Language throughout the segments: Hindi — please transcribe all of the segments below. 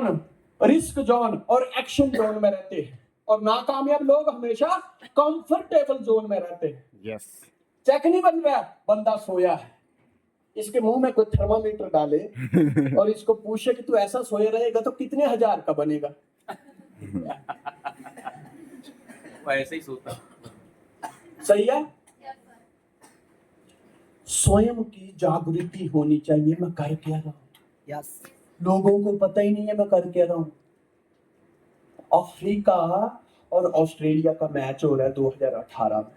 जोन, रिस्क जोन और एक्शन जोन में रहते हैं, और नाकामयाब लोग हमेशा कंफर्टेबल जोन में रहते हैं। यस, चेक नहीं बन रहा, बंदा सोया है, इसके मुंह में कोई थर्मामीटर डाले और इसको पूछे कि तू ऐसा सोए रहेगा तो कितने हजार का बनेगा, वो ऐसे ही सोता। सही है। स्वयं की जागृति होनी चाहिए, मैं कर क्या रहा हूं। यस, लोगों को पता ही नहीं है मैं कर क्या रहा हूं। अफ्रीका और ऑस्ट्रेलिया का मैच हो रहा है 2018 में।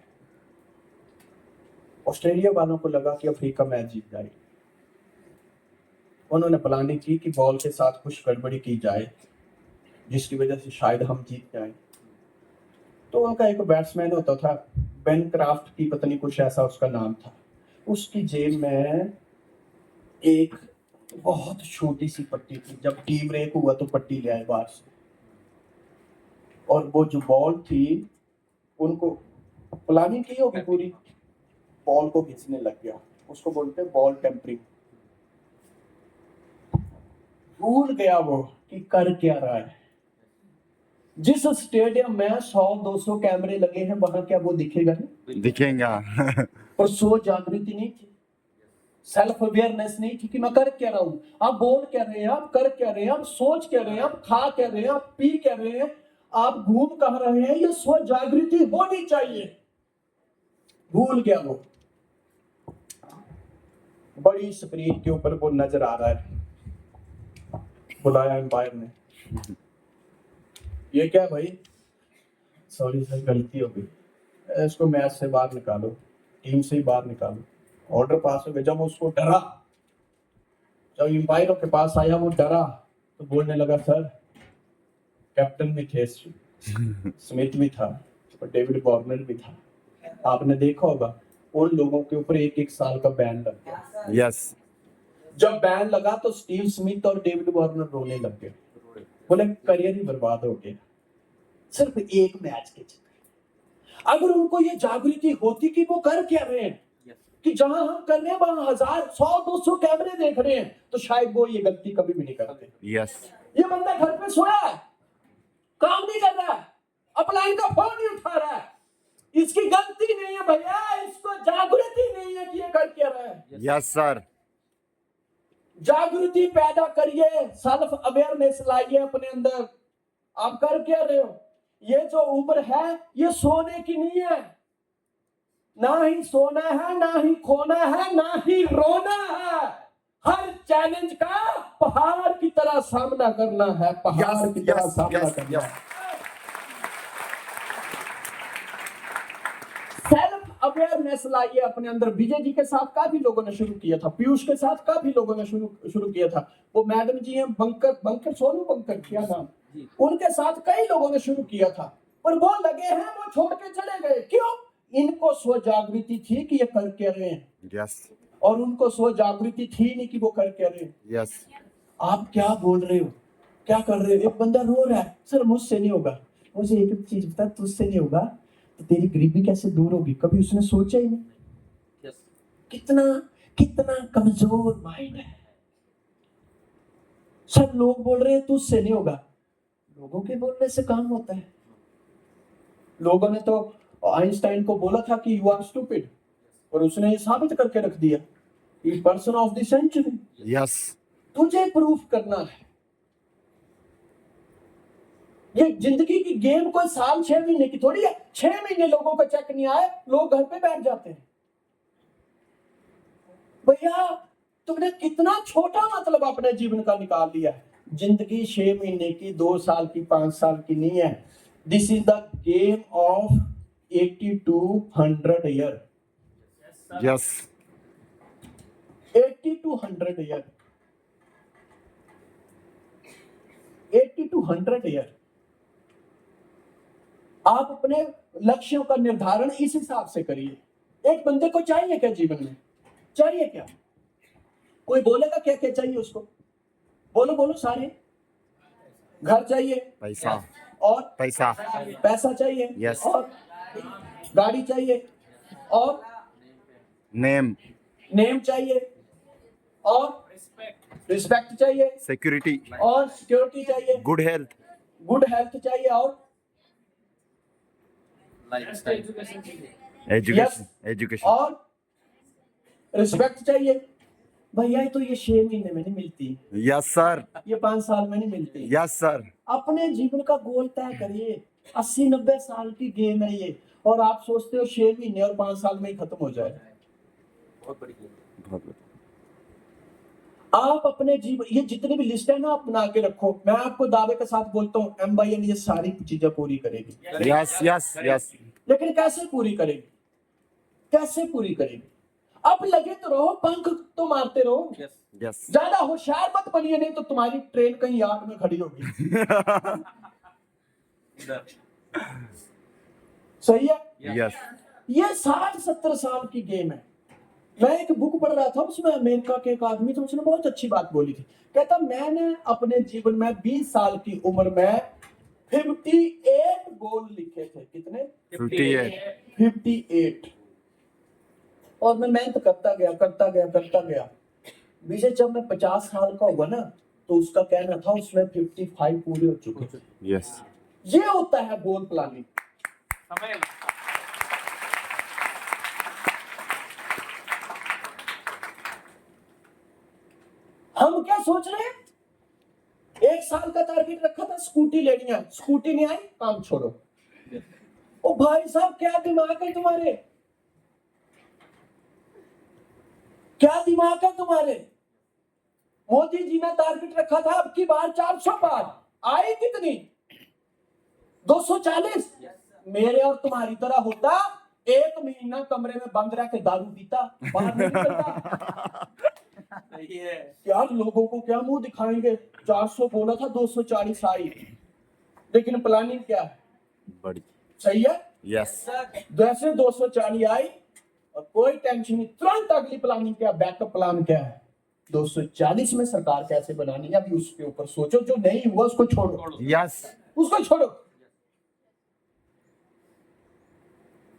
ऑस्ट्रेलिया वालों को लगा कि अफ्रीका मैच जीत जाएगी। उन्होंने प्लानिंग की कि बॉल के साथ कुछ गड़बड़ी की जाए जिसकी वजह से शायद हम जीत जाए। तो उनका एक बैट्समैन होता था, बेन क्राफ्ट की पत्नी, कुछ ऐसा उसका नाम था। उसकी जेब में एक बहुत छोटी सी पट्टी थी। जब टी ब्रेक हुआ तो पट्टी ले आए बाहर से, और वो जो बॉल थी उनको प्लानिंग की होगी पूरी, बॉल को खींचने लग गया। उसको बोलते हैं बॉल टेम्परिंग। भूल गया वो कि कर क्या रहा है। जिस स्टेडियम में 100-200 कैमरे लगे हैं वहां क्या वो दिखेगा नहीं? दिखेगा। और सो जागृति नहीं थी, सेल्फ अवेयरनेस नहीं थी कि मैं कर क्या रहा हूं। आप बोल क्या रहे हैं, आप कर क्या रहे हैं, आप सोच क्या रहे हैं, आप खा क्या रहे हैं, आप पी क्या रहे हैं, आप घूम कहां रहे हैं, ये स्व जागृति होनी चाहिए। भूल गया वो। बड़ी स्क्रीन के ऊपर वो नजर आ रहा है, बुलाया एम्पायर ने, ये क्या भाई, सॉरी सर गलती हो गई, इसको मैच से बाहर निकालो, टीम से ही बाहर निकालो। ऑर्डर पास हो गया। जब उसको डरा, जब एम्पायरों के पास आया वो डरा, तो बोलने लगा सर कैप्टन भी थे, स्मिथ भी था और डेविड वार्नर भी था, आपने देखा होगा उन लोगों के ऊपर 1-1 साल का बैन लग गया। यस, जब बैन लगा तो स्टीव स्मिथ और डेविड वार्नर रोने लग गए, बोले करियर ही बर्बाद हो गया सिर्फ एक मैच के चक्कर। अगर उनको ये जागृति होती कि वो कर क्या रहे हैं, कि जहां हम कर रहे हैं वहां 1000, 100-200 कैमरे देख रहे हैं, तो शायद वो ये गलती कभी भी नहीं करते। यस, ये बंदा घर पे सोया है, काम नहीं कर रहा है, अपलाइन का फोन नहीं उठा रहा है, इसकी गलती नहीं है भैया, इसको जागृति नहीं है कि ये कर क्या रहा है। यस सर, जागृति पैदा करिए, सेल्फ अवेयरनेस लाइए अपने अंदर। आप कर क्या रहे हो? ये जो उम्र है ये सोने की नहीं है, ना ही सोना है, ना ही खोना है, ना ही रोना है। हर चैलेंज का पहाड़ की तरह सामना करना है, पहाड़ की तरह सामना करना है। सेल्फ अवेयरनेस लाइए अपने अंदर। विजय जी के साथ काफी लोगों ने शुरू किया था, पीयूष के साथ काफी लोगों ने शुरू किया था। वो मैडम जी हैं बंकर सोनू बंकर, क्या नाम, उनके साथ कई लोगों ने शुरू किया था, पर वो लगे हैं, वो छोड़ के चले गए। क्यों? इनको स्व जागृति थी कि ये कर क्या रहे हैं, यस, और उनको स्व जागृति थी नहीं कि वो कर क्या रहे हैं। यस, आप क्या बोल रहे हो, क्या कर रहे हो? एक बंदा रो रहा है, सर मुझसे नहीं होगा। मुझे एक चीज बता, तुझसे नहीं होगा तो तेरी गरीबी कैसे दूर होगी? कभी उसने सोचा ही नहीं। कितना कितना कमजोर माइंड है। सब लोग बोल रहे हैं तुझसे नहीं होगा, लोगों के बोलने से काम होता है। लोगों ने तो आइंस्टाइन को बोला था कि यू आर स्टूपिड, और उसने ये साबित करके रख दिया, he person of the century. Yes, तुझे प्रूफ करना है। ये जिंदगी की गेम कोई साल 6 महीने की थोड़ी है। 6 महीने लोगों का चेक नहीं आए, लोग घर पे बैठ जाते हैं। भैया तुमने कितना छोटा मतलब अपने जीवन का निकाल लिया है। जिंदगी 6 महीने की, 2 साल की, 5 साल की नहीं है। This is the game of 80 to 100 year. Yes, 80 to 100 year, 80 to 100 year. आप अपने लक्ष्यों का निर्धारण इस हिसाब से करिए। एक बंदे को चाहिए क्या जीवन में? चाहिए क्या? कोई बोलेगा क्या क्या चाहिए उसको? बोलो बोलो सारे। घर चाहिए, पैसा, और पैसा, पैसा चाहिए, Yes. और गाड़ी चाहिए, और नेम, नेम चाहिए, और रिस्पेक्ट चाहिए सिक्योरिटी, और सिक्योरिटी चाहिए, गुड हेल्थ, गुड हेल्थ चाहिए और लाइफस्टाइल एजुकेशन, एजुकेशन, और रिस्पेक्ट चाहिए। भैया तो ये 6 महीने में नहीं मिलती, यस सर, ये 5 साल में नहीं मिलती। यस सर, अपने जीवन का गोल तय करिए। 80-90 साल की गेम है ये, और आप सोचते हो 6 महीने और 5 साल में ही खत्म हो जाए। बहुत बड़ी गेम बहुत बढ़िया। आप अपने जीवन, ये जितनी भी लिस्ट है ना, अपना आगे रखो। मैं आपको दावे के साथ बोलता हूँ MYN ये सारी चीजें पूरी करेगी। यस यस यस, लेकिन कैसे पूरी करेगी, कैसे पूरी करेगी? अब लगे तो रहो, पंख तो मारते रहो। यस यस, ज्यादा होशियार मत बनिए, नहीं तो तुम्हारी ट्रेन कहीं यार्ड में खड़ी होगी। इधर सही है? यस, ये 60-70 साल की गेम है। मैं एक बुक पढ़ रहा था, उसमें अमेरिका के एक आदमी था, उसने बहुत अच्छी बात बोली थी। कहता मैंने अपने जीवन में 20 साल की उम्र में 58 गोल लिखे थे। कितने? 58, 58। और मैं मेहनत करता गया। विजय जब मैं 50 साल का हुआ ना, तो उसका कहना था उसमें 55 पूरे हो चुके थे। यस, ये होता है गोल प्लानिंग। समय लगता है। हम क्या सोच रहे हैं? 1 साल का टारगेट रखा था, स्कूटी लेनी है, स्कूटी नहीं आई, काम छोड़ो। ओ भाई साहब, क्या दिमाग है तुम्हारे? क्या दिमाग है तुम्हारे? मोदी जी ने टारगेट रखा था अब की बार 400 पार, आई कितनी? 240। मेरे और तुम्हारी तरह होता, 1 महीना कमरे में बंद रह के दारू पीता, बाहर नहीं निकलता। सही है। यार लोगों को क्या मुंह दिखाएंगे? 400 बोला था, 240 आई। लेकिन प्लानिंग क्या है? बड़ी, सही है? यस, जैसे 240 आई और कोई टेंशन नहीं, तुरंत अगली प्लानिंग क्या? बैकअप प्लान क्या है? 240 में सरकार कैसे बनानी है, अभी उसके ऊपर सोचो। जो नहीं हुआ उसको छोड़ो, यस, उसको छोड़ो।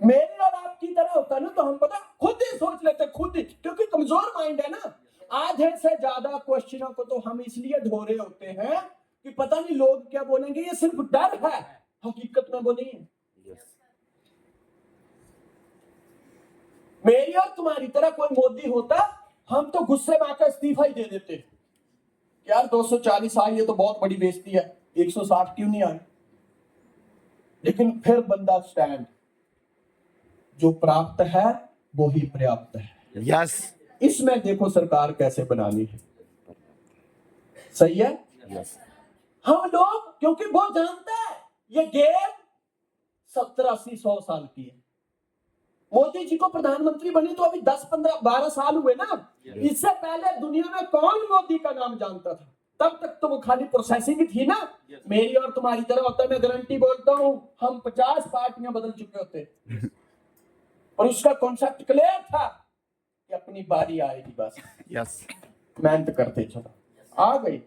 मेरे और आपकी तरह होता ना, तो हम पता खुद ही सोच लेते, खुद ही, क्योंकि कमजोर माइंड है ना। आधे से ज्यादा क्वेश्चनों को तो हम इसलिए ढो रहे होते हैं कि पता नहीं लोग क्या बोलेंगे, ये सिर्फ डर है, हकीकत में वो नहीं है। यस, मेरी और तुम्हारी तरह कोई मोदी होता, हम तो गुस्से में आकर इस्तीफा ही दे देते। यार 240 आई, ये तो बहुत बड़ी बेइज्जती है, 160 क्यों नहीं आई? लेकिन फिर बंदा स्टैंड, जो प्राप्त है वो ही पर्याप्त है। यस, इसमें देखो सरकार कैसे बनानी है। सही है? यस, हम लोग, क्योंकि वो जानता है ये गेम 70-80-100 साल की है। मोदी जी को प्रधानमंत्री बने तो अभी 10-15-12 साल हुए ना। इससे पहले दुनिया में कौन मोदी का नाम जानता था? तब तक तो वो खाली प्रोसेसिंग थी ना। मेरी और तुम्हारी तरह होता, मैं गारंटी बोलता हूं, हम 50 पार्टियां बदल चुके होते। और उसका कॉन्सेप्ट क्लियर था कि अपनी बारी आएगी, बस यस, मेहनत करते चलो। आ गई,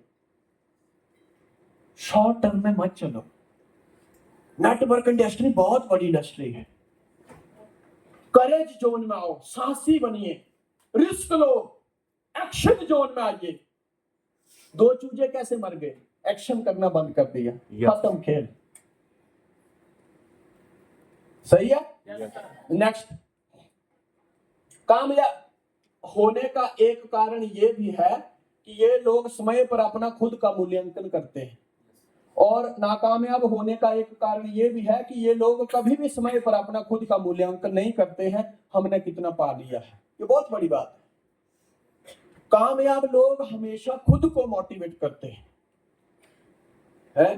शॉर्ट टर्म में मत चलो। नेटवर्क इंडस्ट्री बहुत बड़ी इंडस्ट्री है। करेज जोन में आओ, साहसी बनिए, रिस्क लो, एक्शन जोन में आइए। 2 चूजे कैसे मर गए? एक्शन करना बंद कर दिया, खत्म खेल। सही है? नेक्स्ट, कामयाब होने का एक कारण ये भी है कि ये लोग समय पर अपना खुद का मूल्यांकन करते हैं, और नाकामयाब होने का एक कारण ये भी है कि ये लोग कभी भी समय पर अपना खुद का मूल्यांकन नहीं करते हैं, हमने कितना पा लिया है। ये बहुत बड़ी बात है। कामयाब लोग हमेशा खुद को मोटिवेट करते हैं।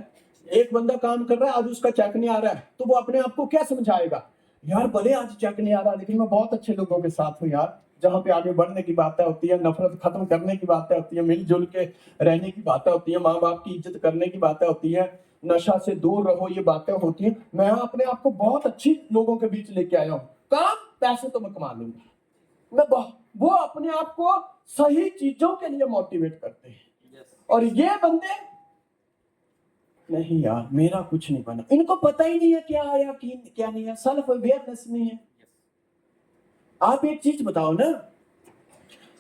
एक बंदा काम कर रहा है, आज उसका चेक नहीं आ रहा है, तो वो अपने आप को क्या समझाएगा? यार भले आज चेक नहीं आ रहा, लेकिन मैं बहुत अच्छे लोगों के साथ हूँ यार, जहां पे आगे बढ़ने की बातें होती है, नफरत खत्म करने की बातें होती है, मिलजुल के रहने की बातें होती है, माँ बाप की इज्जत करने की बातें होती है, नशा से दूर रहो, ये बातें होती है। मैं अपने आप को बहुत अच्छी लोगों के बीच लेके आया हूँ। काम पैसे तो मैं कमा लूंगा, वो अपने आप को सही चीजों के लिए मोटिवेट करते हैं। और ये बंदे नहीं यार, मेरा कुछ नहीं बना, इनको पता ही नहीं है क्या आया क्या नहीं है, सेल्फ अवेयरनेस नहीं है। आप एक चीज बताओ ना,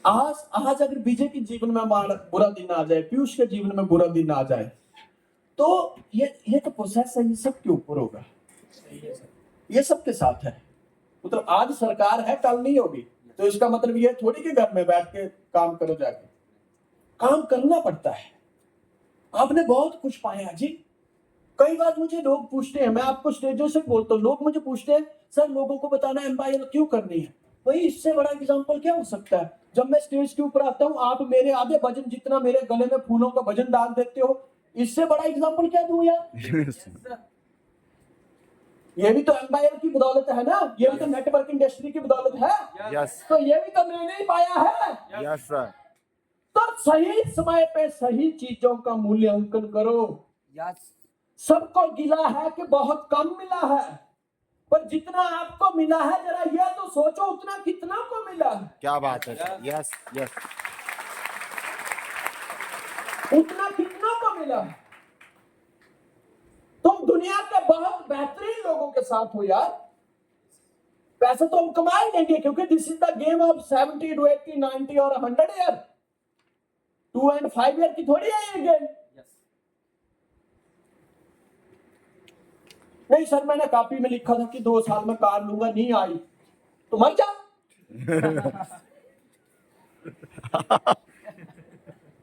आज आज अगर विजय के जीवन में बुरा दिन आ जाए, पीयूष के जीवन में बुरा दिन आ जाए, तो ये तो प्रोसेस है, ये सबके ऊपर होगा, ये सबके साथ है। मतलब आज सरकार है, कल नहीं होगी, तो इसका मतलब ये थोड़ी कि घर में बैठ के काम करो, जाके काम करना पड़ता है। आपने बहुत कुछ पाया जी। कई बार मुझे लोग पूछते हैं, मैं आपको स्टेजों से बोलता हूँ, लोग मुझे पूछते हैं सर लोगों को बताना एम्पायर क्यों करनी है। भाई इससे बड़ा एग्जाम्पल क्या हो सकता है। जब मैं स्टेज के ऊपर आता हूँ, आप मेरे आधे भजन जितना मेरे गले में फूलों का भजन डाल देते हो, इससे बड़ा एग्जाम्पल क्या दूं यार। ये भी तो एम्पायर की बदौलत है ना, ये भी तो नेटवर्क इंडस्ट्री की बदौलत है। यस तो ये भी तो मैंने ही पाया है। यस सर तो सही समय पे सही चीजों का मूल्यांकन करो। यस सबको गिला है कि बहुत कम मिला है, पर जितना आपको मिला है जरा ये तो सोचो उतना कितना को मिला है। क्या बात है सर यस यस उतना कितना को मिला है। तुम दुनिया के बहुत बेहतरीन लोगों के साथ हो यार। पैसे तो हम कमा ही लेंगे, क्योंकि this is the game of 70 to 80 90 और 100 ईयर। 2 and 5 ईयर की थोड़ी है ये गेम। नहीं सर मैंने कॉपी में लिखा था कि 2 साल में कार लूंगा, नहीं आई तो मर जा।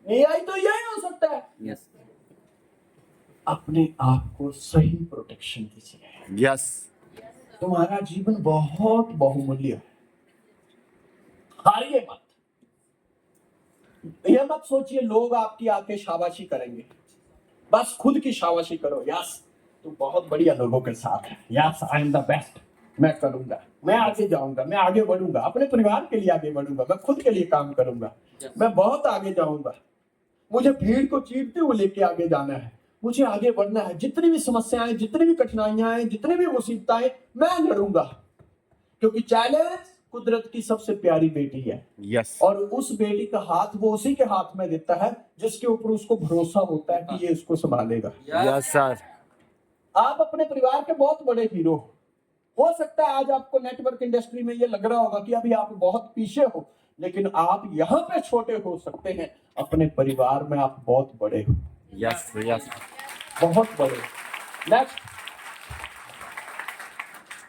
नहीं आई तो यही हो सकता है। अपने आप को सही प्रोटेक्शन दीजिए। यस तुम्हारा जीवन बहुत बहुमूल्य है। हारिए मत। यह मत सोचिए लोग आपकी आके शाबाशी करेंगे, बस खुद की शाबाशी करो। यस तू बहुत बढ़िया लोगों के साथ है, yes I am the best, मैं करूंगा, मैं आगे जाऊंगा, मैं आगे बढ़ूंगा, अपने परिवार के लिए आगे बढ़ूंगा, मैं खुद के लिए काम करूंगा, मैं बहुत आगे जाऊंगा। मुझे भीड़ को चीरते हुए लेके आगे जाना है, मुझे आगे बढ़ना है। जितनी भी समस्याएं, जितनी भी कठिनाइयां हैं, जितनी भी मुसीबतें, मैं लड़ूंगा, क्योंकि चैलेंज कुदरत की सबसे प्यारी बेटी है। यस और उस बेटी का हाथ वो उसी के हाथ में देता है जिसके ऊपर उसको भरोसा होता है कि ये उसको संभालेगा। यस सर आप अपने परिवार के बहुत बड़े हीरो हो सकता है आज आपको नेटवर्क इंडस्ट्री में ये लग रहा होगा कि अभी आप बहुत पीछे हो, लेकिन आप यहाँ पे छोटे हो सकते हैं, अपने परिवार में आप बहुत बड़े हो। यस यस बहुत बड़े। नेक्स्ट,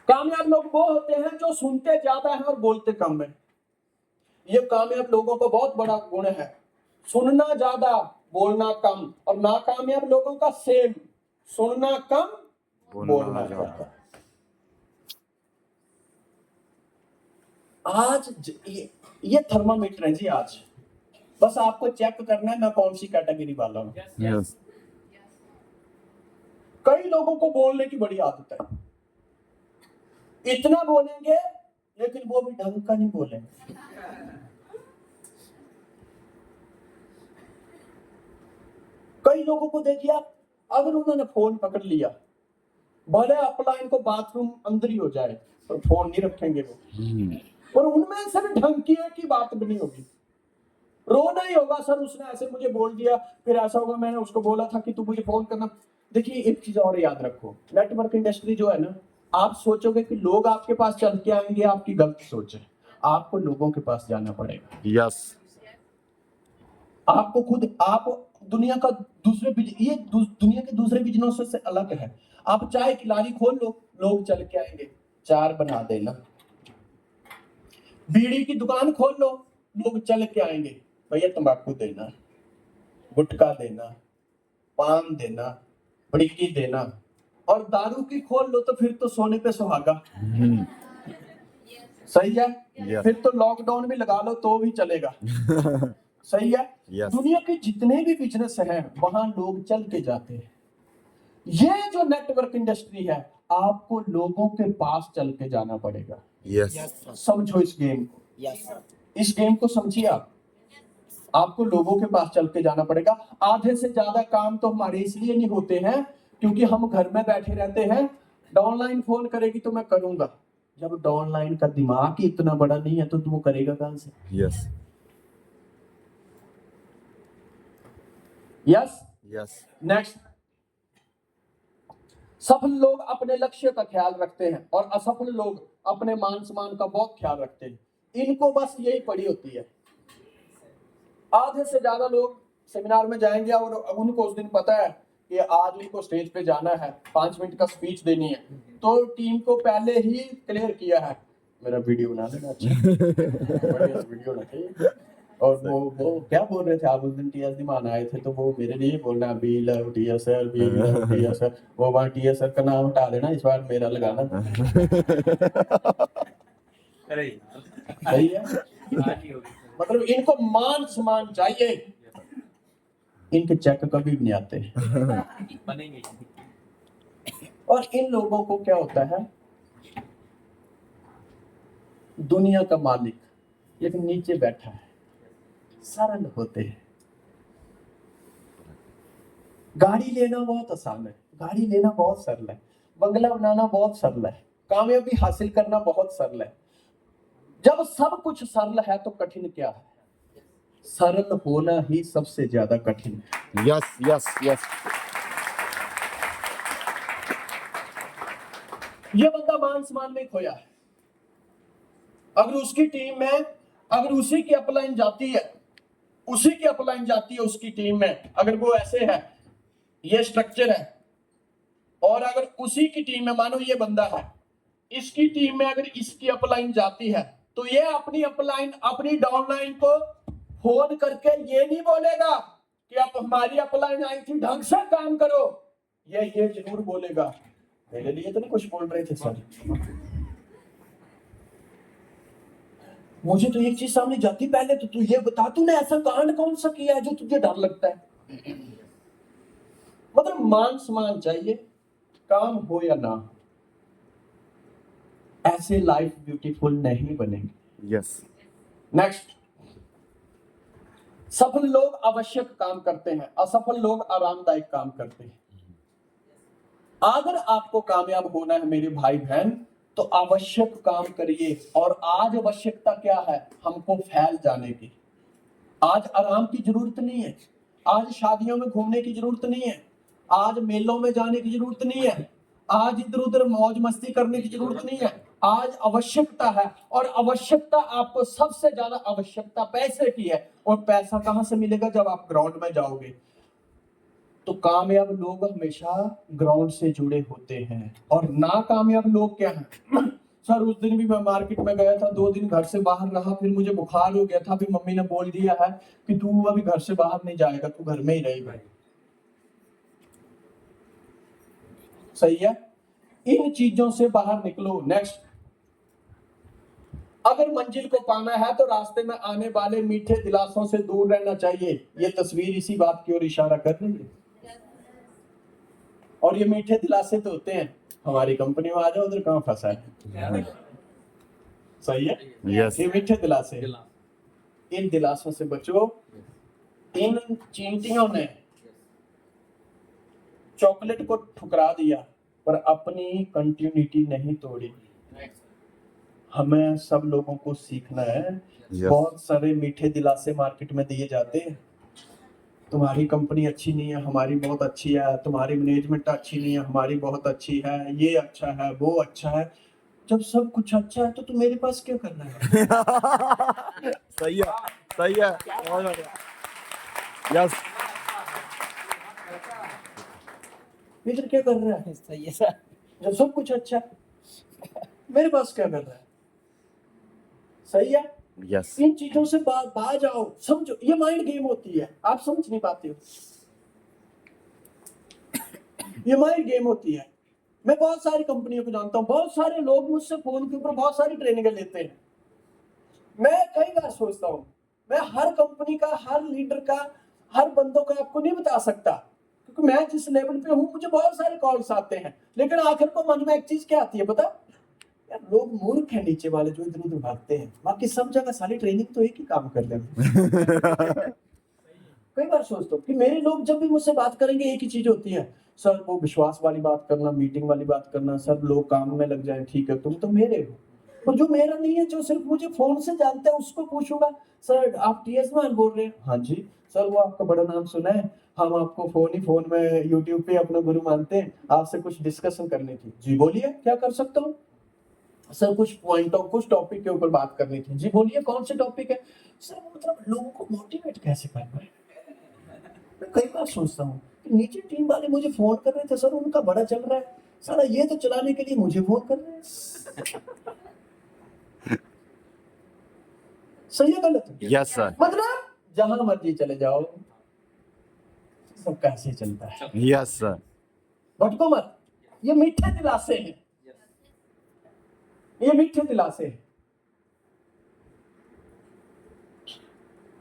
कामयाब लोग वो होते हैं जो सुनते ज्यादा है और बोलते कम है। ये कामयाब लोगों का बहुत बड़ा गुण है, सुनना ज्यादा बोलना कम। और नाकामयाब लोगों का सेम, सुनना कम बोलना ज्यादा। आज ये थर्मामीटर है जी। आज बस आपको चेक करना है मैं कौन सी कैटेगरी वाला हूं। यस कई लोगों को बोलने की बड़ी आदत है, इतना बोलेंगे लेकिन वो भी ढंग का नहीं बोलेंगे। कई लोगों को देखिए आप, अगर उन्होंने फोन पकड़ लिया, भले अपलाइन को बाथरूम अंदर ही हो जाए, पर फोन नहीं रखेंगे वो। और उनमें से भी ढंग की बात भी नहीं होगी। रोना ही होगा, सर उसने ऐसे मुझे बोल दिया, फिर ऐसा होगा मैंने उसको बोला था कि तू मुझे फोन करना। देखिए एक चीज और याद रखो, नेटवर्क इंडस्ट्री जो है ना, आप सोचोगे कि लोग आपके पास चल के आएंगे, आपकी गलत सोच है। आपको लोगों के पास जाना पड़ेगा। यस आपको खुद, आप दुनिया का दुनिया के दूसरे बिजनेस से अलग है। आप चाहे खिलाड़ी खोल लो, लोग चल के आएंगे। 4 बना देना। बीड़ी की दुकान खोल लो, लोग चल के आएंगे, भैया तंबाकू देना, गुटखा देना, पान देना, बड़ीकी देना। और दारू की खोल लो तो फिर तो सोने पे सुहागा। सही है। Yes. फिर तो लॉकडाउन भी लगा लो तो भी चलेगा। सही है। Yes. दुनिया के जितने भी बिजनेस हैं वहां लोग चल के जाते हैं। ये जो नेटवर्क इंडस्ट्री है, आपको लोगों के पास चल के जाना पड़ेगा। यस समझो इस गेम को। इस गेम को समझिए आप। आपको लोगों के पास चल के जाना पड़ेगा। आधे से ज्यादा काम तो हमारे इसलिए नहीं होते हैं क्योंकि हम घर में बैठे रहते हैं। डाउनलाइन फोन करेगी तो मैं करूंगा। जब डाउनलाइन का दिमाग ही इतना बड़ा नहीं है तो वो करेगा कहां से। यस यस यस नेक्स्ट, सफल लोग अपने लक्ष्य का ख्याल रखते हैं और असफल लोग अपने मान सम्मान का बहुत ख्याल रखते हैं। इनको बस यही पड़ी होती है, आधे से ज्यादा लोग सेमिनार में जाएंगे और उनको उस दिन पता है कि आज उनको स्टेज पे जाना है, 5 मिनट का स्पीच देनी है, तो टीम को पहले ही क्लियर किया है मेरा वीडियो बना देना अच्छा बढ़िया वीडियो रखे। और वो क्या बोल रहे थे आप उस दिन टीएस मान आए थे, तो वो मेरे लिए बोल रहा B love TS sir, B love TS sir. वो वहाँ टीएस सर का नाम हटा देना, इस बार मेरा लगाना। अरे सही है, आज ही होगी मतलब इनको मान सम्मान चाहिए, इनके चेक कभी भी नहीं आते। बनेंगे। और इन लोगों को क्या होता है, दुनिया का मालिक लेकिन नीचे बैठा है, सरल होते हैं। गाड़ी लेना बहुत आसान है, गाड़ी लेना बहुत सरल है, बंगला बनाना बहुत सरल है, कामयाबी हासिल करना बहुत सरल है। जब सब कुछ सरल है तो कठिन क्या है? सरल होना ही सबसे ज्यादा कठिन है। Yes, yes, yes. ये बंदा मान सम्मान में खोया है। अगर उसकी टीम में, अगर उसी की अपलाइन जाती है, उसी की अपलाइन जाती है उसकी टीम में, अगर वो ऐसे है, ये स्ट्रक्चर है, और अगर उसी की टीम में मानो ये बंदा है, इसकी टीम में अगर इसकी अपलाइन जाती है, तो ये अपनी अपलाइन, अपनी डाउनलाइन को फोन करके ये नहीं बोलेगा कि अब हमारी अपलाइन आई थी, ढंग से काम करो। ये जरूर बोलेगा, मेरे लिए तो नहीं कुछ बोल रहे थे सर, मुझे तो एक चीज सामने जाती, पहले तो तू ये बता, तूने ऐसा कांड कौन सा किया है जो तुझे डर लगता है? मतलब मान सम्मान चाहिए, काम हो या ना हो, ऐसे लाइफ ब्यूटीफुल नहीं बनेगी। Yes. नेक्स्ट, सफल लोग आवश्यक काम करते हैं, असफल लोग आरामदायक काम करते हैं। अगर आपको कामयाब होना है मेरे भाई बहन, तो आवश्यक काम करिए। और आज आवश्यकता क्या है? हमको फैल जाने की। आज आराम की जरूरत नहीं है, आज शादियों में घूमने की जरूरत नहीं है, आज मेलों में जाने की जरूरत नहीं है, आज इधर उधर मौज मस्ती करने की जरूरत नहीं है। आज आवश्यकता है, और आवश्यकता आपको सबसे ज्यादा आवश्यकता पैसे की है। और पैसा कहां से मिलेगा? जब आप ग्राउंड में जाओगे। तो कामयाब लोग हमेशा ग्राउंड से जुड़े होते हैं, और नाकामयाब लोग क्या हैं? सर उस दिन भी मैं मार्केट में गया था, 2 दिन घर से बाहर रहा, फिर मुझे बुखार हो गया था, फिर मम्मी ने बोल दिया है कि तू अभी घर से बाहर नहीं जाएगा, तू घर में ही रहेगा। सही है, इन चीजों से बाहर निकलो। नेक्स्ट, अगर मंजिल को पाना है तो रास्ते में आने वाले मीठे दिलासों से दूर रहना चाहिए। ये तस्वीर इसी बात की ओर इशारा कर रही है। और ये मीठे दिलासे तो होते हैं, हमारी कंपनी में आ जाओ, उधर कहाँ फंसा है। सही है, Yes. ये मीठे दिलासे, इन दिलासों से बचो। इन चींटियों ने चॉकलेट को ठुकरा दिया पर अपनी कंटिन्यूटी नहीं तोड़ी। हमें सब लोगों को सीखना है। Yes. बहुत सारे मीठे दिलासे मार्केट में दिए जाते हैं, तुम्हारी कंपनी अच्छी नहीं है, हमारी बहुत अच्छी है, तुम्हारी मैनेजमेंट अच्छी नहीं है, हमारी बहुत अच्छी है, ये अच्छा है, वो अच्छा है। जब सब कुछ अच्छा है तो तू मेरे पास क्या करना है? सही है, सही है, बहुत बढ़िया। Yes. इधर क्या कर रहा है? सही है सर। जब सब कुछ अच्छा है, मेरे पास क्या कर रहा है? सही है, Yes. इन चीजों से बाज आओ, समझो, ये माइंड गेम होती है, आप समझ नहीं पाते हो। ये माइंड गेम होती है। मैं बहुत सारी कंपनियों को जानता हूँ, बहुत सारे लोग मुझसे फोन के ऊपर बहुत सारी ट्रेनिंग लेते हैं। मैं कई बार सोचता हूँ, मैं हर कंपनी का, हर लीडर का, हर बंदों का आपको नहीं बता सकता, क्योंकि मैं जिस लेवल पे हूँ मुझे बहुत सारे कॉल्स आते हैं। लेकिन आखिर को मन में एक चीज क्या आती है पता? यार लोग मूर्ख हैं नीचे वाले जो इधर उधर भागते हैं, बाकी सब जगह सारी ट्रेनिंग तो एक ही काम कर लेंगे। कई बार सोचता हूँ कि मेरे लोग जब भी मुझसे बात करेंगे एक ही चीज होती है, सर वो विश्वास वाली बात करना, मीटिंग वाली बात करना, सब लोग काम में लग जाएं, ठीक है तुम तो मेरे हो। और जो मेरा नहीं है, जो सिर्फ मुझे फोन से जानते हैं, उसको पूछूंगा, सर आप टीएस मान बोल रहे हैं? हाँ जी सर, वो आपका बड़ा नाम सुना है, हम आपको फोन में यूट्यूब पे अपना गुरु मानते हैं, आपसे कुछ डिस्कशन करनी थी। जी बोलिए, क्या कर सकता हूँ? सर कुछ पॉइंट और कुछ टॉपिक के ऊपर बात करनी थी। जी बोलिए, कौन से टॉपिक है? सर मतलब लोगों को मोटिवेट कैसे करना है। मैं कई बार सोचता हूँ कि नीचे टीम वाले मुझे फोन कर रहे थे, सर उनका बड़ा चल रहा है, सर ये तो चलाने के लिए मुझे फोन कर रहे हैं। सही है गलत है? यस सर, मतलब जहां मर्जी चले जाओ सब कैसे चलता है। यस सर, भटको मत, ये मीठे दिलासे हैं, ये मीठे दिलासे हैं।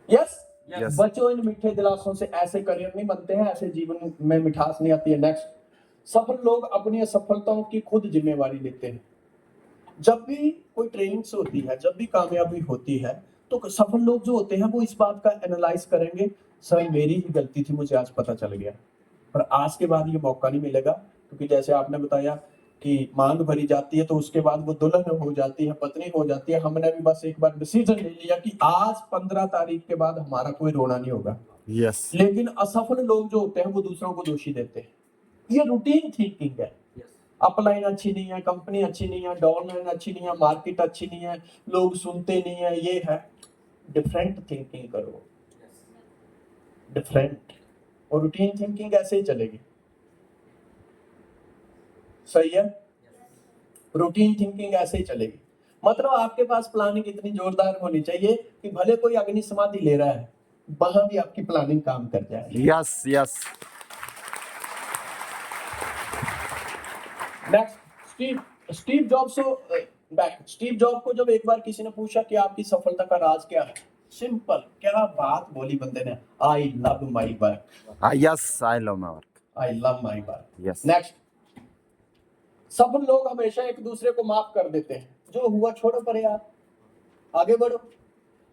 Yes Yes. बचो इन मीठे दिलासों से। ऐसे करियर नहीं बनते हैं, ऐसे जीवन में मिठास नहीं आती है। नेक्स्ट, सफल लोग अपनी असफलताओं की खुद जिम्मेवारी लेते हैं। जब भी कोई ट्रेनिंग्स होती है, जब भी कामयाबी होती है, तो सफल लोग जो होते हैं वो इस बात का एनालाइज करेंगे, सर मेरी ही गलती थी, मुझे आज पता चल गया, पर आज के बाद ये मौका नहीं मिलेगा। क्योंकि जैसे आपने बताया कि मांग भरी जाती है तो उसके बाद वो दुल्हन हो जाती है, पत्नी हो जाती है। हमने भी बस एक बार डिसीजन ले लिया कि आज 15 तारीख के बाद हमारा कोई रोना नहीं होगा। यस, लेकिन असफल लोग जो होते हैं वो दूसरों को दोषी देते हैं। ये रूटीन थिंकिंग है। अपलाइन अच्छी नहीं है, कंपनी अच्छी नहीं है, डाउनलाइन अच्छी नहीं है, मार्केट अच्छी नहीं है, लोग सुनते नहीं है, ये है। डिफरेंट थिंकिंग करो, डिफरेंट, और रूटीन थिंकिंग ऐसे ही चलेगी। सही है, रूटीन थिंकिंग ऐसे ही चलेगी। मतलब आपके पास प्लानिंग इतनी जोरदार होनी चाहिए कि भले कोई अग्नि समाधि ले रहा है, वहां भी आपकी प्लानिंग काम कर जाए। Yes, yes, next, Steve jobs Steve job को जब एक बार किसी ने पूछा कि आपकी सफलता का राज क्या है, सिंपल, क्या बात बोली बंदे ने, I love my work, yes, I love my work, I love my work. Yes, next, सब लोग हमेशा एक दूसरे को माफ कर देते हैं। जो हुआ छोड़ो परे यार, आगे बढ़ो।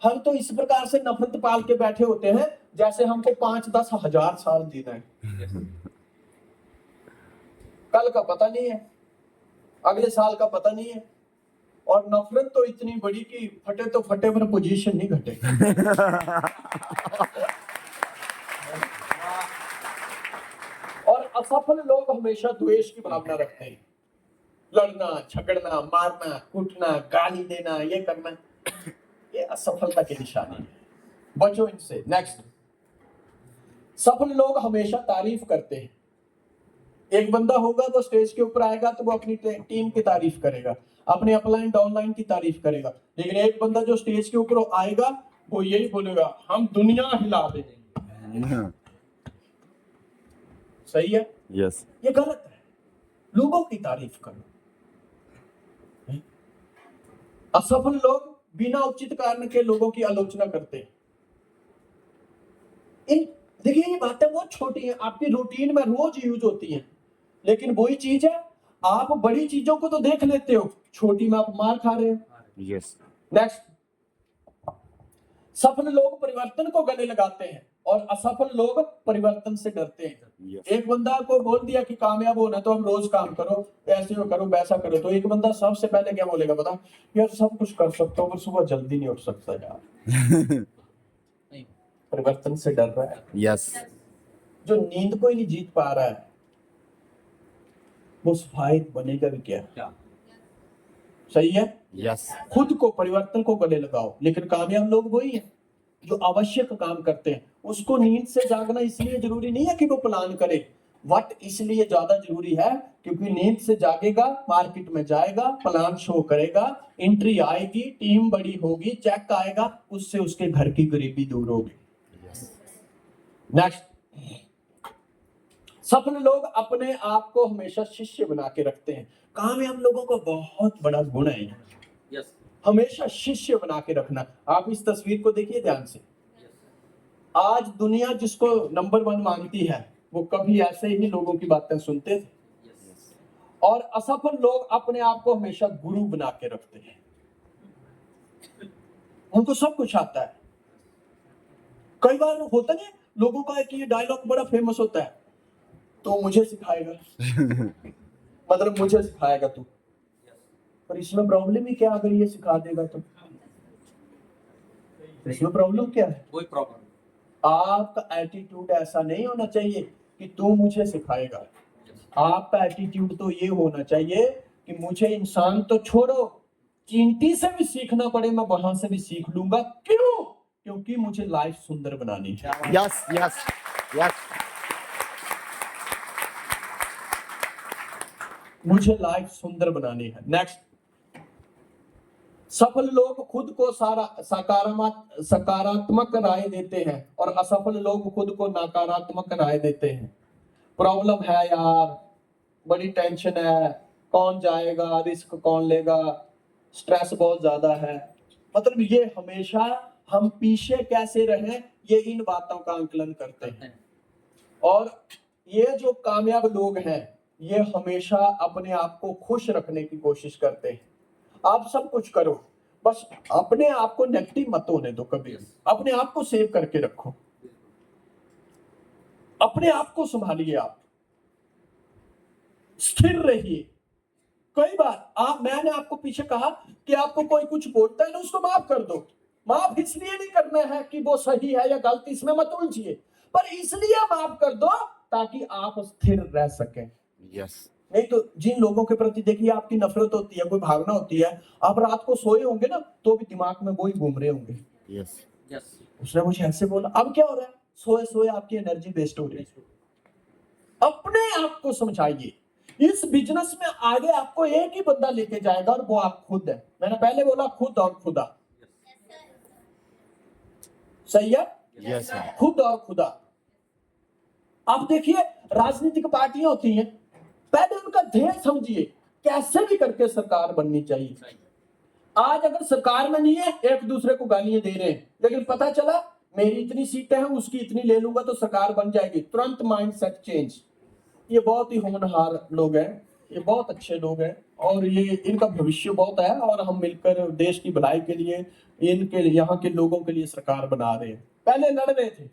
हम तो इस प्रकार से नफरत पाल के बैठे होते हैं जैसे हमको 5-10 हजार साल जीना है। कल का पता नहीं है, अगले साल का पता नहीं है, और नफरत तो इतनी बड़ी कि फटे तो फटे पर पोजीशन नहीं घटे। और असफल लोग हमेशा द्वेष की भावना रखते हैं। लड़ना, झगड़ना, मारना, कूटना, गाली देना, ये करना, ये असफलता की निशानी है। बचो इनसे। नेक्स्ट, सफल लोग हमेशा तारीफ करते हैं। एक बंदा होगा तो स्टेज के ऊपर आएगा तो वो अपनी टीम की तारीफ करेगा, अपने अपलाइन डाउनलाइन की तारीफ करेगा। लेकिन एक बंदा जो स्टेज के ऊपर आएगा वो यही बोलेगा, हम दुनिया हिला देंगे। सही है? यस, ये गलत है। लोगों की तारीफ करो। असफल लोग बिना उचित कारण के लोगों की आलोचना करते हैं। देखिए ये बातें बहुत छोटी हैं, आपकी रूटीन में रोज यूज होती हैं, लेकिन वही चीज है, आप बड़ी चीजों को तो देख लेते हो, छोटी में आप मार खा रहे हो। यस, नेक्स्ट, सफल लोग परिवर्तन को गले लगाते हैं और असफल लोग परिवर्तन से डरते हैं। Yes. एक बंदा को बोल दिया कि कामयाब होना तो हम रोज काम करो, ऐसे करो, वैसा करो, तो एक बंदा सबसे पहले क्या बोलेगा पता, यार सब कुछ कर सकता हूँ पर सुबह जल्दी नहीं उठ सकता यार। परिवर्तन से डर रहा है। यस, जो नींद को ही नहीं जीत पा रहा है वो सफायत बनेगा भी क्या? सही है? यस, खुद को, परिवर्तन को गले लगाओ। लेकिन कामयाब लोग वही हैं जो आवश्यक काम करते हैं। उसको नींद से जागना इसलिए जरूरी नहीं है कि वो प्लान करे, वट इसलिए ज्यादा जरूरी है क्योंकि नींद से जागेगा, मार्केट में जाएगा, प्लान शो करेगा, एंट्री आएगी, टीम बड़ी होगी, चेक आएगा, उससे उसके घर की गरीबी दूर होगी। नेक्स्ट, सफल लोग अपने आप को हमेशा शिष्य बना के रखते हैं। कामयाब लोगों को बहुत बड़ा गुण है यस, हमेशा शिष्य बना के रखना। आप इस तस्वीर को देखिए ध्यान से। आज दुनिया जिसको नंबर 1 मांगती है वो कभी ऐसे ही लोगों की बातें सुनते थे। और असफल लोग अपने आप को हमेशा गुरु बना के रखते हैं। उनको सब कुछ आता है। कई बार होता नहीं लोगों का कि ये डायलॉग बड़ा फेमस होता है, तो मुझे सिखाएगा। मतलब मुझे सिखाएगा तू, पर इसमें प्रॉब्लम ही क्या, अगर ये सिखा देगा तो इसमें प्रॉब्लम क्या है? कोई प्रॉब्लम। आपका एटीट्यूड ऐसा नहीं होना चाहिए कि तू मुझे सिखाएगा। आपका एटीट्यूड तो ये होना चाहिए कि मुझे इंसान तो छोड़ो, चींटी से भी सीखना पड़े मैं वहां से भी सीख लूंगा। क्यों? क्योंकि मुझे लाइफ सुंदर बनानी है। Yes yes yes. मुझे लाइफ सुंदर बनानी है। नेक्स्ट, सफल लोग खुद को सकारात्मक राय देते हैं और असफल लोग खुद को नकारात्मक राय देते हैं। प्रॉब्लम है यार, बड़ी टेंशन है, कौन जाएगा, रिस्क कौन लेगा, स्ट्रेस बहुत ज्यादा है। मतलब ये हमेशा हम पीछे कैसे रहें, ये इन बातों का आंकलन करते हैं। और ये जो कामयाब लोग हैं ये हमेशा अपने आप को खुश रखने की कोशिश करते हैं। आप सब कुछ करो, बस अपने आप को नेगेटिव मत होने दो कभी। अपने आप को सेव करके रखो, अपने आप को संभालिए, आप स्थिर रहिए। कई बार मैंने आपको पीछे कहा कि आपको कोई कुछ बोलता है ना, उसको माफ कर दो। माफ इसलिए नहीं करना है कि वो सही है या गलत, इसमें मत उलझिए, पर इसलिए माफ कर दो ताकि आप स्थिर रह सकें। यस। नहीं तो जिन लोगों के प्रति देखिए आपकी नफरत होती है, कोई भावना होती है, आप रात को सोए होंगे ना तो भी दिमाग में वो ही घूम रहे होंगे। Yes yes. उसने मुझे ऐसे बोला, अब क्या हो रहा है? सोए सोए आपकी एनर्जी वेस्ट हो रही है। अपने आप को समझाइए। इस बिजनेस में आगे आपको एक ही बंदा लेके जाएगा और वो आप खुद है। मैंने पहले बोला खुद और खुदा। सही है? यस खुद और खुदा। आप देखिए राजनीतिक पार्टियां होती हैं, पहले उनका ध्येय समझिए, कैसे भी करके सरकार बननी चाहिए। आज अगर सरकार में नहीं है, एक दूसरे को गालियां दे रहे हैं, लेकिन पता चला मेरी इतनी सीटें हैं, उसकी इतनी ले लूंगा तो सरकार बन जाएगी, तुरंत माइंड सेट चेंज। ये बहुत ही होनहार लोग हैं, ये बहुत अच्छे लोग हैं और ये इनका भविष्य बहुत है और हम मिलकर देश की भलाई के लिए इनके यहाँ के लोगों के लिए सरकार बना रहे हैं। पहले लड़ रहे थे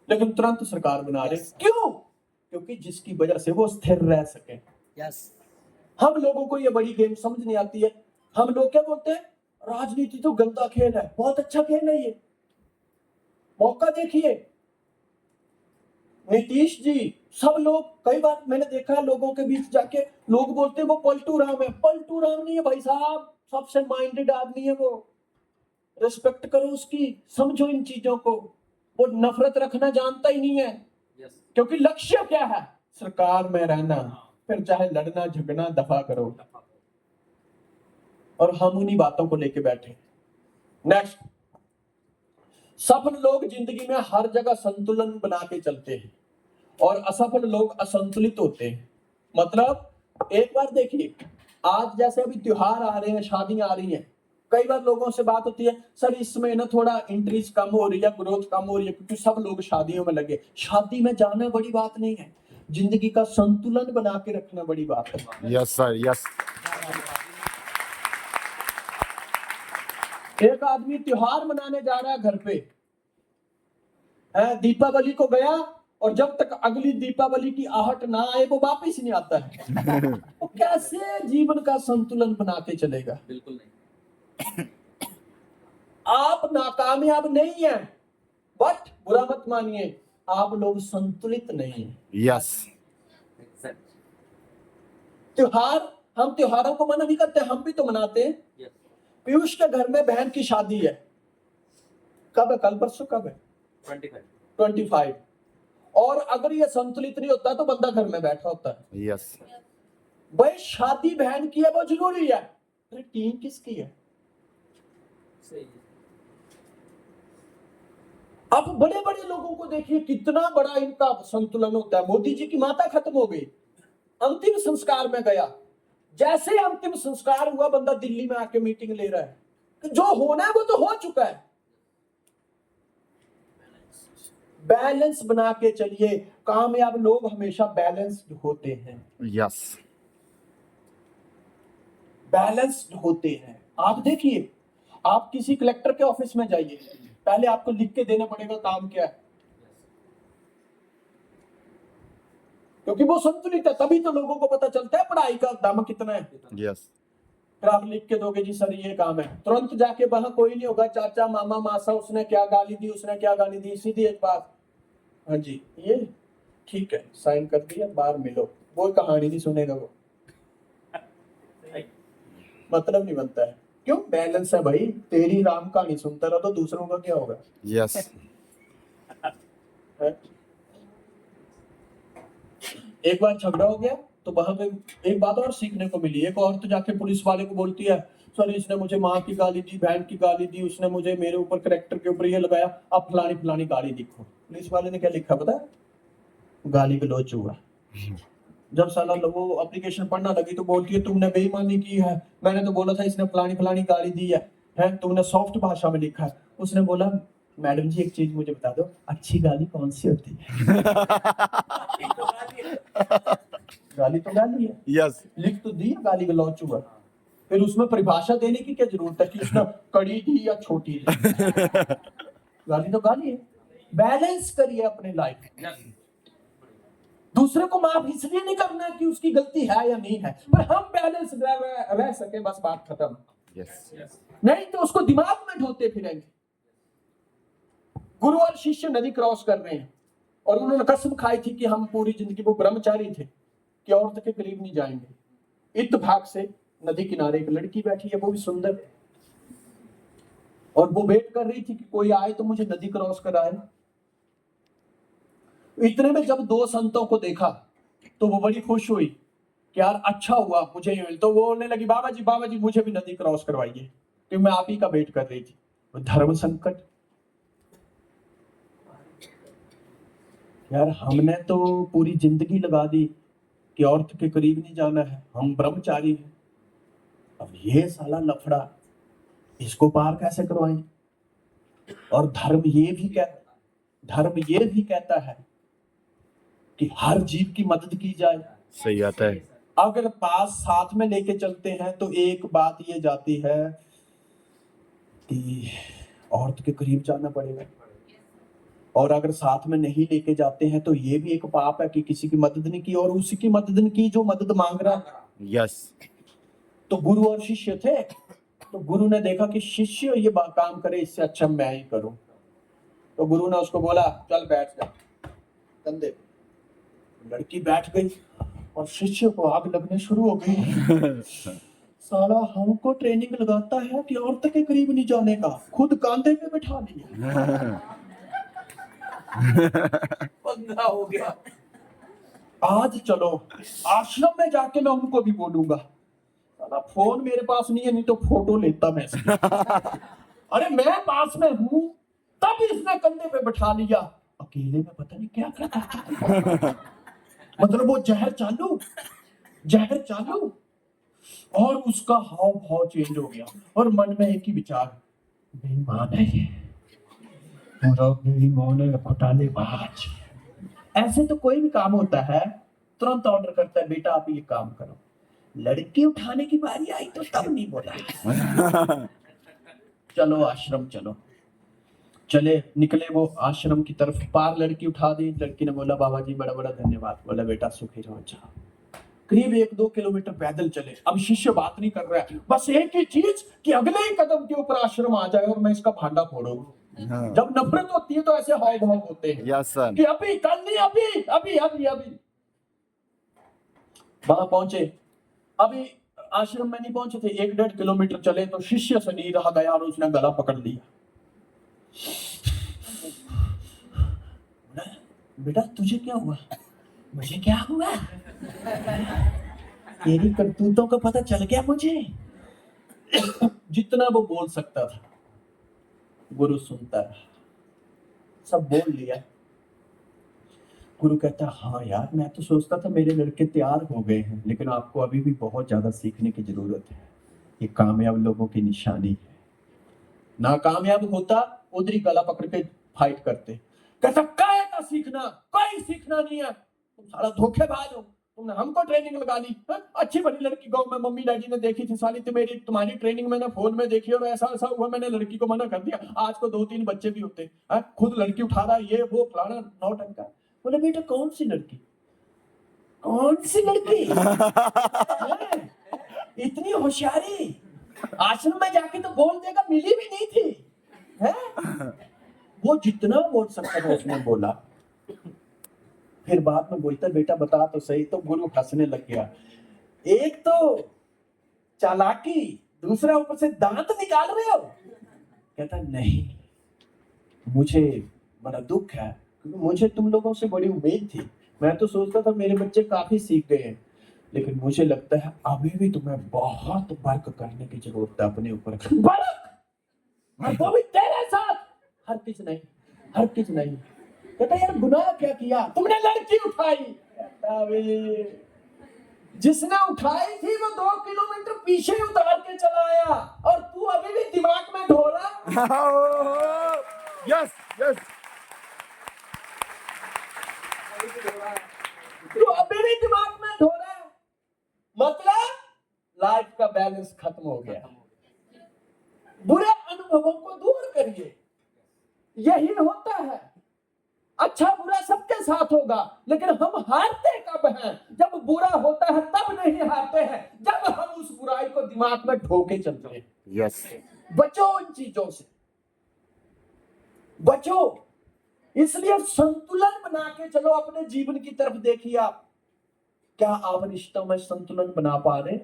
लेकिन तुरंत सरकार बना रहे। क्यों? क्योंकि जिसकी वजह से वो स्थिर रह सके। यस। हम लोगों को ये बड़ी गेम समझ नहीं आती है। हम लोग क्या बोलते हैं, राजनीति तो गंदा खेल है। बहुत अच्छा खेल है ये, मौका देखिए। नीतीश जी, सब लोग, कई बार मैंने देखा है लोगों के बीच जाके लोग बोलते हैं वो पलटू राम है। पलटू राम नहीं है भाई साहब, सबसे माइंडेड आदमी है वो। रिस्पेक्ट करो उसकी, समझो इन चीजों को। वो नफरत रखना जानता ही नहीं है। यस। क्योंकि लक्ष्य क्या है? सरकार में रहना। फिर चाहे लड़ना झगड़ना दफा करो। और हम उन्हीं बातों को लेके बैठे। नेक्स्ट, सफल लोग जिंदगी में हर जगह संतुलन बना के चलते हैं और असफल लोग असंतुलित होते हैं। मतलब एक बार देखिए, आज जैसे अभी त्योहार आ रहे हैं, शादियां आ रही हैं, कई बार लोगों से बात होती है, सर इसमें ना थोड़ा इंक्रीज कम हो रही है, ग्रोथ कम हो रही है क्योंकि सब लोग शादियों में लगे। शादी में जाना बड़ी बात नहीं है, जिंदगी का संतुलन बना के रखना बड़ी बात है। Yes sir yes. एक आदमी त्योहार मनाने जा रहा है घर पे, दीपावली को गया और जब तक अगली दीपावली की आहट ना आए वो वापिस नहीं आता है। वो कैसे जीवन का संतुलन बना के चलेगा? बिल्कुल नहीं। आप नाकामयाब नहीं है, बट बुरा मत मानिए, आप लोग संतुलित नहीं है। यस। त्योहार, हम त्योहारों को मना नहीं करते, हम भी तो मनाते हैं। यस। पीयूष के घर में बहन की शादी है, कब है? कल परसों। कब है? 25। और अगर ये संतुलित नहीं होता तो बंदा घर में बैठा होता है। यस। भाई शादी बहन की है वो जरूरी है, अरे टीम किसकी है? सही है। आप बड़े बड़े लोगों को देखिए, कितना बड़ा इनका संतुलन होता है। मोदी जी की माता खत्म हो गई, अंतिम संस्कार में गया, जैसे अंतिम संस्कार हुआ बंदा दिल्ली में आके मीटिंग ले रहा है कि जो होना है वो तो हो चुका है। बैलेंस बना के चलिए, कामयाब लोग हमेशा बैलेंस्ड होते हैं। यस। बैलेंस्ड होते हैं। आप देखिए, आप किसी कलेक्टर के ऑफिस में जाइए, पहले आपको लिख के देना पड़ेगा काम क्या है, क्योंकि वो संतुलित है, तभी तो लोगों को पता चलता है पढ़ाई का दाम कितना है। यस। फिर आप लिख के दोगे जी सर ये काम है, तुरंत जाके वहां कोई नहीं होगा, चाचा मामा मासा उसने क्या गाली दी, उसने क्या गाली दी, सीधी एक बात, हाँ जी ये ठीक है, साइन कर दिया, बाहर मिलो। वो कहानी नहीं सुनेगा वो। मतलब नहीं बनता है। क्यों? बैलेंस है भाई। तेरी राम कहानी सुनता रहो तो दूसरों का क्या होगा? यस है? एक बार झगड़ा हो गया तो वहां पे एक बात और सीखने को मिली। एक औरत जाके पुलिस वाले को बोलती है, सर इसने मुझे माँ की गाली दी, बहन की गाली दी, उसने मुझे मेरे ऊपर करेक्टर के ऊपर ये लगाया, अब फलानी फलानी गाली लिखो। पुलिस वाले ने क्या लिखा पता है? गाली गलौज हुआ। जब साला वो एप्लीकेशन पढ़ना लगी तो बोलती है तुमने बेईमानी की है, मैंने तो बोला था इसने फलानी फलानी गाली दी है तुमने सॉफ्ट भाषा में लिखा है। उसने बोला मैडम जी एक चीज मुझे बता दो, अच्छी गाली कौन सी होती है? गाली तो गाली है, यस लिख तो दी है गाली गलौज हुआ। फिर उसमें परिभाषा देने की क्या जरूरत है कि उसने कड़ी दी या छोटी दी? गाली तो गाली है। बैलेंस करिए अपने लाइफ में। दूसरे को माफ इसलिए नहीं करना कि उसकी गलती है या नहीं है, पर हम बैलेंस रह सके, बस बात खत्म। यस नहीं तो उसको दिमाग में ढोते फिरेंगे। गुरु और शिष्य नदी क्रॉस कर रहे हैं और उन्होंने कसम खाई थी कि हम पूरी जिंदगी, वो ब्रह्मचारी थे, कि औरत के करीब नहीं जाएंगे। इत्तेफाक से नदी किनारे एक लड़की बैठी है, वो भी सुंदर, और वो वेट कर रही थी कि कोई आए तो मुझे नदी क्रॉस कराए। इतने में जब दो संतों को देखा तो वो बड़ी खुश हुई कि यार अच्छा हुआ मुझे ही मिल। तो वो बोलने लगी बाबा जी मुझे भी नदी क्रॉस करवाइए, क्योंकि मैं आप ही का वेट कर रही थी। धर्म संकट। यार हमने तो पूरी जिंदगी लगा दी कि औरत के करीब नहीं जाना है, हम ब्रह्मचारी हैं, अब ये साला लफड़ा, इसको पार कैसे करवाएं? और धर्म ये भी कहता है कि हर जीव की मदद की जाए। सही आता है अगर पास साथ में लेके चलते हैं तो एक बात ये जाती है कि औरत के करीब जाना पड़ेगा, और अगर साथ में नहीं लेके जाते हैं तो ये भी एक पाप है कि किसी की मदद नहीं की, और उसी की मदद नहीं की जो मदद मांग रहा है। यस तो गुरु और शिष्य थे, तो गुरु ने देखा कि शिष्य ये काम करे, इससे अच्छा मैं ही करूं। तो गुरु ने उसको बोला चल बैठ जा कंधे पे। लड़की बैठ गई और शिष्य को आग लगने शुरू हो गई। साला हमको ट्रेनिंग लगाता है कि औरत के करीब नहीं जाने का, खुद कांधे पे बैठा लिया। बंदा हो गया। आज चलो आश्रम में जाके मैं उनको भी बोलूंगा। साला फोन मेरे पास नहीं है, नहीं तो फोटो लेता मैं इसकी। अरे मैं पास में हूं, तब इसने कंधे पे बैठा लिया। अकेले में पता नहीं क्या करता। मतलब वो जहर चालू, और उसका हाव भाव चेंज हो गया, और मन में एक ही विचार, बेईमान है ये, पूरा बेईमान है, घोटालेबाज। ऐसे तो कोई भी काम होता है तुरंत ऑर्डर करता है बेटा आप ये काम करो। लड़की उठाने की बारी आई तो तब नहीं बोला। चलो आश्रम चलो। चले निकले वो आश्रम की तरफ, पार लड़की उठा दी। लड़की ने बोला बाबा जी बड़ा बड़ा धन्यवाद। बोला बेटा सुखी रहो जाओ। करीब 1-2 किलोमीटर पैदल चले। अब शिष्य बात नहीं कर रहा है, बस एक ही चीज कि अगले ही कदम के ऊपर आश्रम आ जाए और मैं इसका भांडा फोड़ूं। जब नफरत होती है तो ऐसे हाव भाव होते हैं। यस सर कि अभी कल नहीं, अभी वहां पहुंचे। अभी आश्रम में नहीं पहुंचे थे, 1-1.5 किलोमीटर चले तो शिष्य से नहीं रहा गया और उसने गला पकड़ लिया। बेटा तुझे क्या हुआ? मुझे क्या हुआ? तेरी करतूतों का पता चल गया मुझे। जितना वो बोल सकता था गुरु सुनता रहा, सब बोल लिया। गुरु कहता हाँ यार मैं तो सोचता था मेरे लड़के तैयार हो गए हैं, लेकिन आपको अभी भी बहुत ज्यादा सीखने की जरूरत है। ये कामयाब लोगों की निशानी है। नाकामयाब होता उधर ही गला पकड़ के फाइट करते। कहता काय का सीखना, कोई सीखना नहीं है, तुम सारा धोखेबाज हो, तुमने हमको ट्रेनिंग लगा ली। अच्छी बड़ी लड़की गांव में मम्मी डैडी ने देखी थी, साली तुम्हारी ट्रेनिंग मैंने फोन में देखी और ऐसा हुआ, मैंने लड़की को मना कर दिया। आज को 2-3 बच्चे भी होते, खुद लड़की उठा रहा है, ये वो फलाना नौटंका। बोले बेटा कौन सी लड़की? इतनी होशियारी, आश्रम में जाके तो बोल देगा, मिली भी नहीं थी है? वो जितना बोल सकता था उसने बोला। फिर बाद में बोलता बेटा बता तो सही। तो गुरु हंसने लग गया। एक तो चालाकी दूसरा ऊपर से दांत निकाल रहे हो। कहता नहीं, मुझे बड़ा दुख है क्योंकि मुझे तुम लोगों से बड़ी उम्मीद थी। मैं तो सोचता था मेरे बच्चे काफी सीख गए हैं, लेकिन मुझे लगता है अभी भी तुम्हें बहुत वर्क करने की जरूरत है अपने ऊपर। वर्क, और वो भी तेरे साथ। हर किस नहीं, हर किस नहीं। कहता यार गुनाह क्या किया, तुमने लड़की उठाई। कहता अभी जिसने उठाई थी वो 2 किलोमीटर पीछे उतार के चला आया, और तू अभी भी दिमाग में ढो रहा। यस यस तू अभी भी दिमाग में ढो रहा है, मतलब लाइफ का बैलेंस खत्म हो गया। बुरे अनुभवों को दूर करिए, यही होता है। अच्छा बुरा सबके साथ होगा, लेकिन हम हारते कब हैं? जब बुरा होता है तब नहीं हारते हैं, जब हम उस बुराई को दिमाग में ढोके चलते हैं। यस बचो इन चीजों से, बचो। इसलिए संतुलन बना के चलो अपने जीवन की तरफ। देखिए आप, क्या आप रिश्तों में संतुलन बना पा रहे?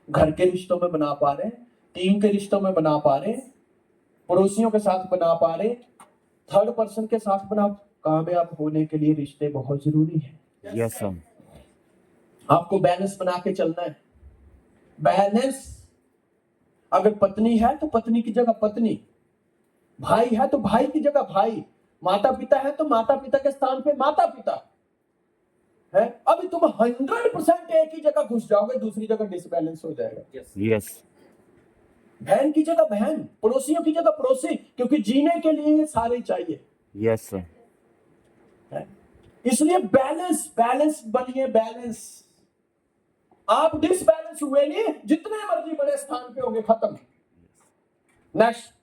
घर के रिश्तों में बना पा रहे, टीम के रिश्तों में बना पा रहे, पड़ोसियों के साथ बना पा रहे, थर्ड पर्सन के साथ बना? कामयाब होने के लिए रिश्ते बहुत जरूरी है। यस सर आपको बैलेंस बना के चलना है। बैलेंस, अगर पत्नी है तो पत्नी की जगह पत्नी, भाई है तो भाई की जगह भाई, माता पिता है तो माता पिता के स्थान पे माता पिता है। अभी तुम 100% एक ही जगह घुस जाओगे, दूसरी जगह डिसबैलेंस हो जाएगा। Yes. यस बहन की जगह बहन, पड़ोसियों की जगह पड़ोसी, क्योंकि जीने के लिए ये सारे चाहिए। यस सर है। इसलिए बैलेंस, बैलेंस बनिए, बैलेंस। आप डिसबैलेंस हुए नहीं, जितने मर्जी बड़े स्थान पे होंगे, खत्म। नेक्स्ट।